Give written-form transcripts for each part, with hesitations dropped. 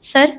Sir,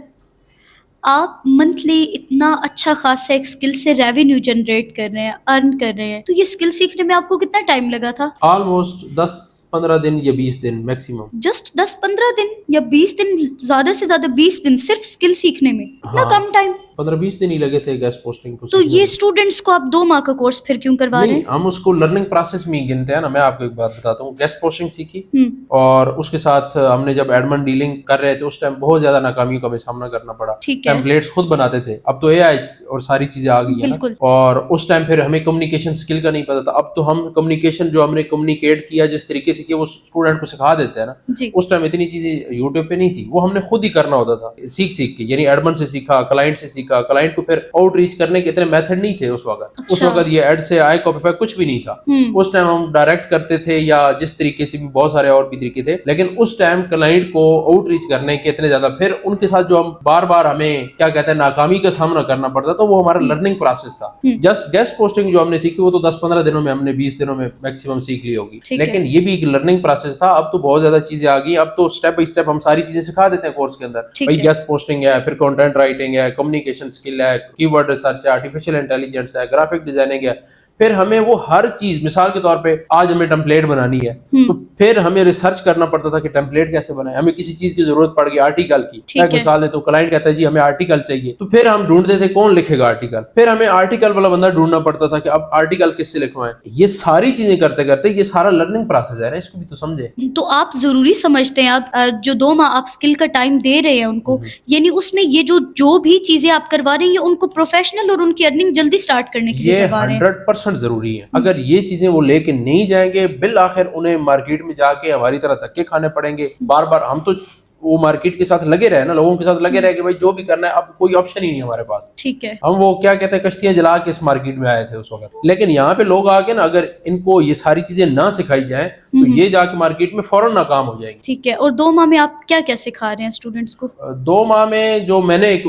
आप monthly इतना अच्छा खासा एक स्किल से रेवेन्यू जनरेट कर रहे हैं, अर्न कर रहे हैं, तो ये स्किल सीखने में आपको कितना टाइम लगा था? ऑलमोस्ट 10-15 दिन या 20 दिन मैक्सिमम। जस्ट 10-15 दिन या 20 दिन? ज्यादा से ज्यादा 20 दिन सिर्फ स्किल सीखने में? इतना हाँ, कम टाइम? 15-20 दिन ही लगे थे गेस्ट पोस्टिंग को तो सीखने ये में। स्टूडेंट्स को आप 2 माह का कोर्स फिर क्यों करवा रहे नहीं, हैं? हम उसको लर्निंग प्रोसेस में ही गिनते हैं ना। मैं आपको एक बात बताता हूँ, गेस्ट पोस्टिंग सीखी हम्म। और उसके साथ हमने जब एडमन डीलिंग कर रहे थे उस टाइम बहुत ज्यादा नाकामियों का हमें सामना करना पड़ा। ठीक है। टेम्पलेट्स खुद बनाते थे, अब तो एआई और सारी चीजें आ गई है ना। बिल्कुल। और उस टाइम फिर हमें कम्युनिकेशन स्किल का नहीं पता था। अब तो हम कम्युनिकेशन जो हमने कम्युनिकेट किया जिस तरीके से किया वो स्टूडेंट को सिखा देते हैं ना। जी। उस टाइम इतनी चीजें यूट्यूब पे नहीं थी, वो हमने खुद ही करना होता था सीख सीख के। यानी एडमन से सीखा, क्लाइंट से सीखा। क्लाइंट को फिर आउटरीच करने के इतने मेथड नहीं थे उस वक्त। उस अच्छा। वक्त ये एड से आए कॉपीफाई कुछ भी नहीं था। उस टाइम हम डायरेक्ट करते थे या जिस तरीके से भी बहुत सारे और भी तरीके थे, लेकिन उस टाइम क्लाइंट को आउटरीच करने के इतने ज्यादा, फिर उनके साथ जो हम बार बार हमें क्या कहते हैं नाकामी का सामना करना पड़ता था, वो हमारा लर्निंग प्रोसेस था। जस्ट गेस्ट पोस्टिंग जो हमने सीखी वो तो 10-15 दिनों में, हमने 20 दिनों में मैक्सिमम सीख ली होगी, लेकिन ये भी एक लर्निंग प्रोसेस था। अब तो बहुत ज्यादा चीजें आ गई, अब तो स्टेप बाय स्टेप हम सारी चीजें सिखा देते हैं कोर्स के अंदर। भाई गेस्ट पोस्टिंग है, फिर कंटेंट राइटिंग है, कम्युनिकेशन स्किल है, कीवर्ड रिसर्च है, आर्टिफिशियल इंटेलिजेंस है, ग्राफिक डिजाइनिंग है। फिर हमें वो हर चीज, मिसाल के तौर पे आज हमें टेम्पलेट बनानी है तो फिर हमें रिसर्च करना पड़ता था कि टेम्पलेट कैसे बनाए। हमें किसी चीज की जरूरत पड़ गई आर्टिकल की, एक मिसाल है, तो क्लाइंट कहता है जी हमें आर्टिकल चाहिए, तो फिर हम ढूंढते थे कौन लिखेगा आर्टिकल। फिर हमें आर्टिकल वाला बंदा ढूंढना पड़ता था कि अब आर्टिकल किससे लिखवाएं। ये सारी चीजें करते करते ये सारा लर्निंग प्रोसेस है ना, इसको भी तो समझे। तो आप जरूरी समझते हैं आप जो 2 माह आप स्किल का टाइम दे रहे हैं उनको, यानी उसमें ये जो भी चीजें आप करवा रहे हैं ये उनको प्रोफेशनल और उनकी अर्निंग जल्दी स्टार्ट करने के लिए ये करवा रहे हैं? 100% जरूरी है। अगर ये चीजें वो लेके नहीं जाएंगे, बिल आखिर उन्हें मार्केट में जाके हमारी तरह धक्के खाने पड़ेंगे बार बार। हम तो वो मार्केट के साथ लगे रहे ना, लोगों के साथ लगे रहे कि भाई जो भी करना है, अब कोई ऑप्शन ही नहीं हमारे पास। ठीक है। हम वो क्या कहते हैं कश्तियां जला के इस मार्केट में आए थे उस वक्त। लेकिन यहाँ पे लोग आके ना, अगर इनको ये सारी चीजें ना सिखाई जाए तो ये जाके मार्केट में फौरन नाकाम हो जाएंगे। ठीक है। और 2 माह में आप क्या क्या सिखा रहे हैं स्टूडेंट्स को? 2 माह में जो मैंने एक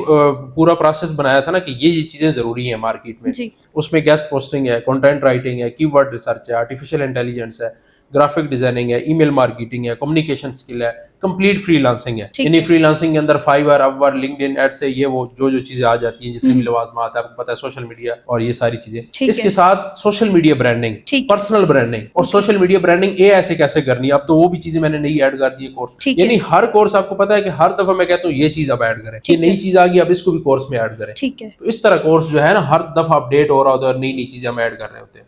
पूरा प्रोसेस बनाया था ना कि ये चीजें जरूरी हैं मार्केट में, जी। उसमें गेस्ट पोस्टिंग है, कंटेंट राइटिंग है, कीवर्ड रिसर्च है, आर्टिफिशियल इंटेलिजेंस है, ग्राफिक डिजाइनिंग है, ईमेल मार्केटिंग है, कम्युनिकेशन स्किल है, कंप्लीट फ्रीलांसिंग है। यानी फ्रीलांसिंग के अंदर फाइवर, अपवर्क, लिंक्डइन, एड से ये वो जो चीजें आ जाती हैं, जितनी भी लवाजमात है, आपको पता है, सोशल मीडिया और ये सारी चीजें। इसके साथ social media branding, personal branding और सोशल मीडिया ब्रांडिंग ये ऐसे कैसे करनी है, अब तो वो भी चीजें मैंने नई ऐड कर दी है कोर्स। यानी हर कोर्स आपको पता है कि हर दफा मैं कहता हूँ ये चीज अब ऐड करें, ये नई चीज आ गई अब इसको भी कोर्स में ऐड करें। ठीक है। तो इस तरह कोर्स जो है ना हर दफा अपडेट हो रहा होता है और नई नई चीजें हम ऐड कर रहे होते हैं।